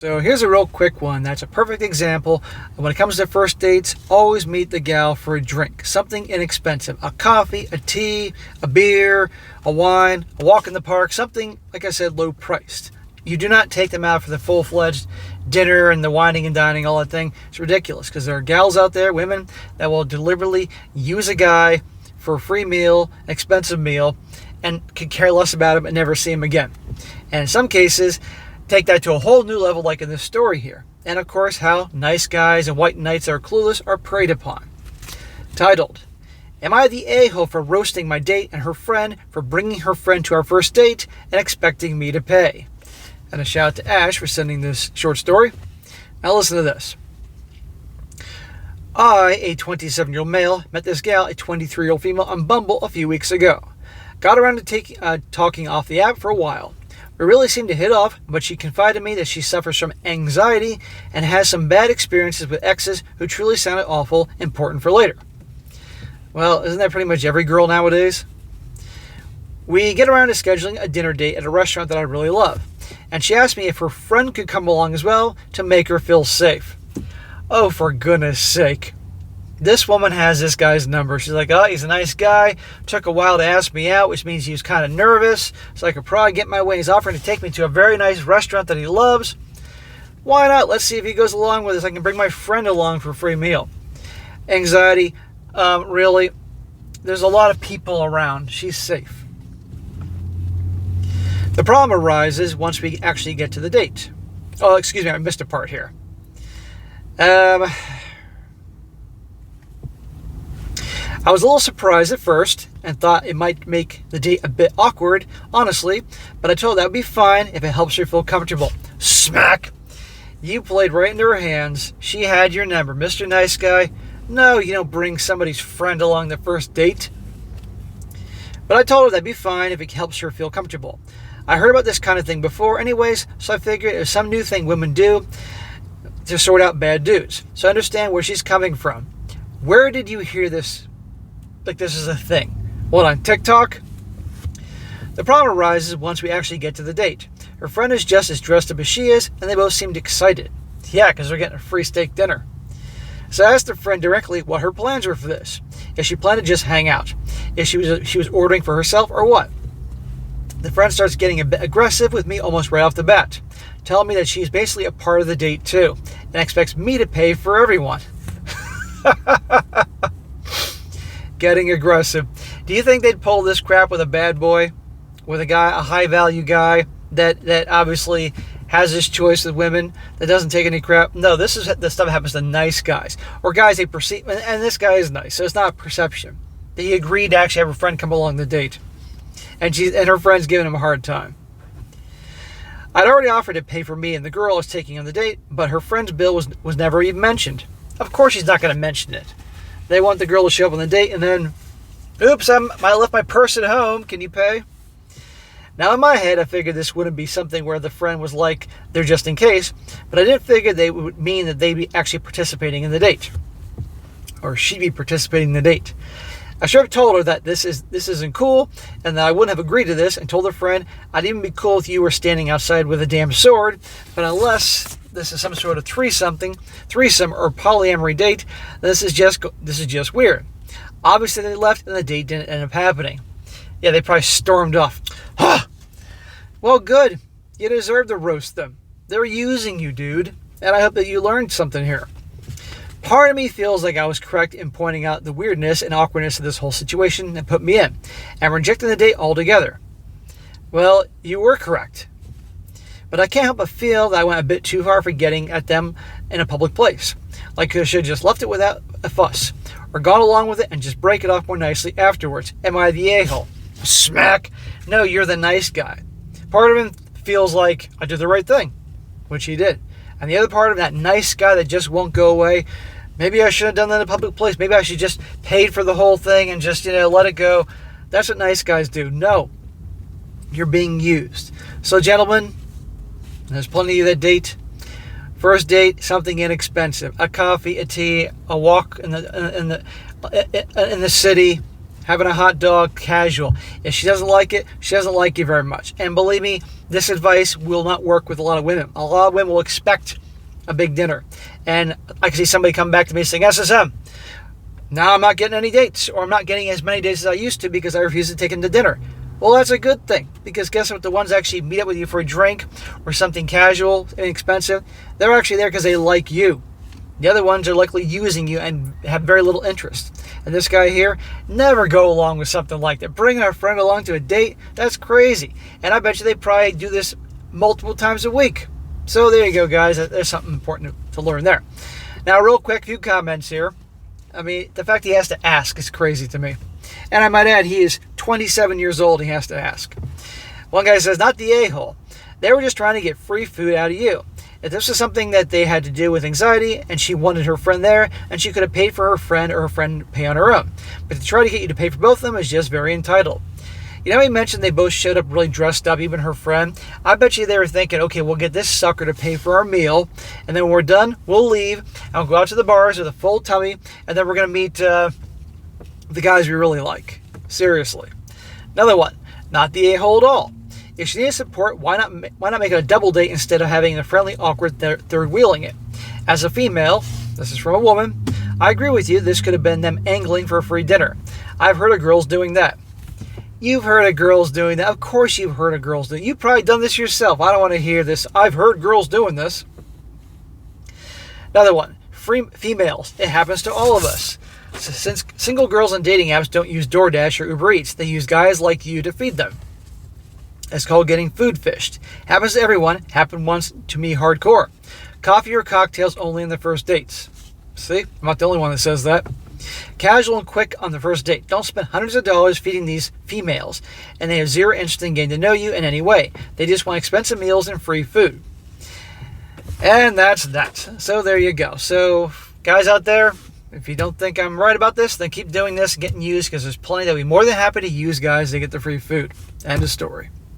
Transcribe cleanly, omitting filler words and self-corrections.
So here's a real quick one that's a perfect example of when it comes to first dates, always meet the gal for a drink. Something inexpensive. A coffee, a tea, a beer, a wine, a walk in the park, something, like I said, low priced. You do not take them out for the full-fledged dinner and the wining and dining, all that thing. It's ridiculous because there are gals out there, women, that will deliberately use a guy for a free meal, an expensive meal, and could care less about him and never see him again. And in some cases, take that to a whole new level, like in this story here. And of course, how nice guys and white knights that are clueless are preyed upon. Titled, Am I the a-hole for roasting my date and her friend for bringing her friend to our first date and expecting me to pay? And a shout out to Ash for sending this short story. Now listen to this. I, a 27-year-old male, met this gal, a 23-year-old female, on Bumble a few weeks ago. Got around to talking off the app for a while. We really seemed to hit off, but she confided to me that she suffers from anxiety and has some bad experiences with exes who truly sounded awful, important for later. Well, isn't that pretty much every girl nowadays? We get around to scheduling a dinner date at a restaurant that I really love, and she asked me if her friend could come along as well to make her feel safe. Oh, for goodness sake. This woman has this guy's number. She's like, oh, he's a nice guy. Took a while to ask me out, which means he was kind of nervous. So I could probably get my way. He's offering to take me to a very nice restaurant that he loves. Why not? Let's see if he goes along with us. I can bring my friend along for a free meal. Anxiety, really. There's a lot of people around. She's safe. The problem arises once we actually get to the date. Oh, excuse me, I missed a part here. I was a little surprised at first and thought it might make the date a bit awkward, honestly, but I told her that would be fine if it helps her feel comfortable. Smack! You played right into her hands. She had your number. Mr. Nice Guy, no, you don't bring somebody's friend along the first date. But I told her that'd be fine if it helps her feel comfortable. I heard about this kind of thing before anyways, so I figured it was some new thing women do to sort out bad dudes. So I understand where she's coming from. Where did you hear this? Like this is a thing. What, on TikTok? The problem arises once we actually get to the date. Her friend is just as dressed up as she is, and they both seemed excited. Yeah, because they're getting a free steak dinner. So I asked her friend directly what her plans were for this. If she planned to just hang out. If she was ordering for herself or what. The friend starts getting a bit aggressive with me almost right off the bat. Telling me that she's basically a part of the date too. And expects me to pay for everyone. Getting aggressive. Do you think they'd pull this crap with a bad boy? With a guy, a high value guy that obviously has his choice with women, that doesn't take any crap? No, this stuff that happens to nice guys. Or guys they perceive, and this guy is nice, so it's not a perception. He agreed to actually have a friend come along the date. And her friend's giving him a hard time. I'd already offered to pay for me and the girl I was taking on the date, but her friend's bill was never even mentioned. Of course she's not going to mention it. They want the girl to show up on the date and then, oops, I left my purse at home. Can you pay? Now in my head, I figured this wouldn't be something where the friend was like, they're just in case, but I didn't figure they would mean that they'd be actually participating in the date. Or she'd be participating in the date. I should have told her that this isn't cool and that I wouldn't have agreed to this, and told her friend I'd even be cool if you were standing outside with a damn sword, but unless this is some sort of threesome or polyamory date, this is just weird. Obviously they left and the date didn't end up happening. Yeah, they probably stormed off. Well, good. You deserve to roast them. They're using you, dude. And I hope that you learned something here. Part of me feels like I was correct in pointing out the weirdness and awkwardness of this whole situation and put me in, and rejecting the date altogether. Well, you were correct. But I can't help but feel that I went a bit too far for getting at them in a public place. Like I should have just left it without a fuss, or gone along with it and just break it off more nicely afterwards. Am I the a-hole? Smack! No, you're the nice guy. Part of him feels like I did the right thing, which he did. And the other part of that nice guy that just won't go away, maybe I should have done that in a public place. Maybe I should just paid for the whole thing and just, let it go. That's what nice guys do. No. You're being used. So, gentlemen, there's plenty of that date. First date, something inexpensive. A coffee, a tea, a walk in the city. having a hot dog, casual. If she doesn't like it, she doesn't like you very much. And believe me, this advice will not work with a lot of women. A lot of women will expect a big dinner. And I can see somebody come back to me saying, SSM, now I'm not getting any dates, or I'm not getting as many dates as I used to because I refuse to take them to dinner. Well, that's a good thing, because guess what? The ones that actually meet up with you for a drink or something casual, inexpensive, they're actually there because they like you. The other ones are likely using you and have very little interest. And this guy here, never go along with something like that. Bringing a friend along to a date, that's crazy. And I bet you they probably do this multiple times a week. So there you go, guys. There's something important to learn there. Now, real quick, few comments here. I mean, the fact he has to ask is crazy to me. And I might add, he is 27 years old and he has to ask. One guy says, not the a-hole. They were just trying to get free food out of you. If this was something that they had to do with anxiety and she wanted her friend there, and she could have paid for her friend or her friend pay on her own. But to try to get you to pay for both of them is just very entitled. You know, he mentioned they both showed up really dressed up, even her friend. I bet you they were thinking, okay, we'll get this sucker to pay for our meal, and then when we're done, we'll leave, and we'll go out to the bars with a full tummy, and then we're going to meet the guys we really like. Seriously. Another one, not the a-hole at all. If she needs support, why not make it a double date instead of having a friendly, awkward third wheeling it? As a female, this is from a woman, I agree with you, this could have been them angling for a free dinner. I've heard of girls doing that. You've heard of girls doing that. Of course you've heard of girls doing it. You've probably done this yourself. I don't want to hear this. I've heard girls doing this. Another one, females. It happens to all of us. Since single girls on dating apps don't use DoorDash or Uber Eats, they use guys like you to feed them. It's called getting food fished. Happens to everyone. Happened once to me hardcore. Coffee or cocktails only in the first dates. See? I'm not the only one that says that. Casual and quick on the first date. Don't spend hundreds of dollars feeding these females, and they have zero interest in getting to know you in any way. They just want expensive meals and free food. And that's that. So there you go. So guys out there, if you don't think I'm right about this, then keep doing this and getting used, because there's plenty that will be more than happy to use guys to get the free food. End of story.